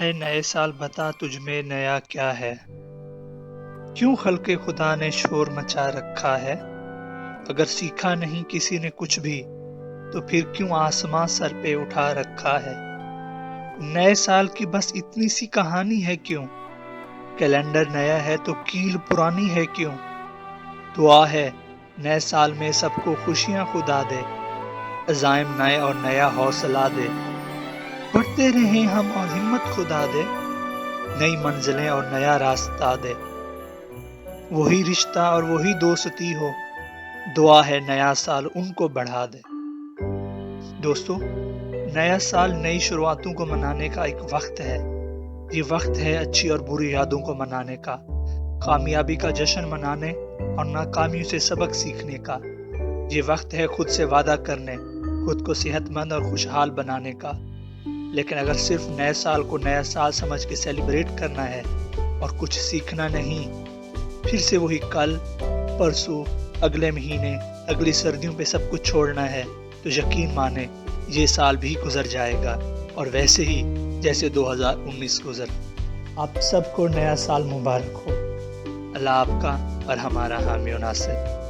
اے نئے سال بتا تجھ میں نیا کیا ہے؟ کیوں خلق خدا نے شور مچا رکھا ہے؟ اگر سیکھا نہیں کسی نے کچھ بھی تو پھر کیوں آسماں سر پہ اٹھا رکھا ہے؟ نئے سال کی بس اتنی سی کہانی ہے کیوں؟ کیلنڈر نیا ہے تو کیل پرانی ہے کیوں؟ دعا ہے نئے سال میں سب کو خوشیاں خدا دے، عزائم نئے اور نیا حوصلہ دے، بڑھتے رہیں ہم اور ہمت خدا دے، نئی منزلیں اور نیا راستہ دے، وہی رشتہ اور وہی دوستی ہو، دعا ہے نیا سال ان کو بڑھا دے۔ دوستو، نیا سال نئی شروعاتوں کو منانے کا ایک وقت ہے۔ یہ وقت ہے اچھی اور بری یادوں کو منانے کا، کامیابی کا جشن منانے اور ناکامیوں سے سبق سیکھنے کا۔ یہ وقت ہے خود سے وعدہ کرنے، خود کو صحت مند اور خوشحال بنانے کا۔ لیکن اگر صرف نئے سال کو نیا سال سمجھ کے سیلیبریٹ کرنا ہے اور کچھ سیکھنا نہیں، پھر سے وہی کل، پرسوں، اگلے مہینے، اگلی سردیوں پہ سب کچھ چھوڑنا ہے، تو یقین مانے یہ سال بھی گزر جائے گا، اور ویسے ہی جیسے 2019 گزر۔ آپ سب کو نیا سال مبارک ہو۔ اللہ آپ کا اور ہمارا حامی و ناصر۔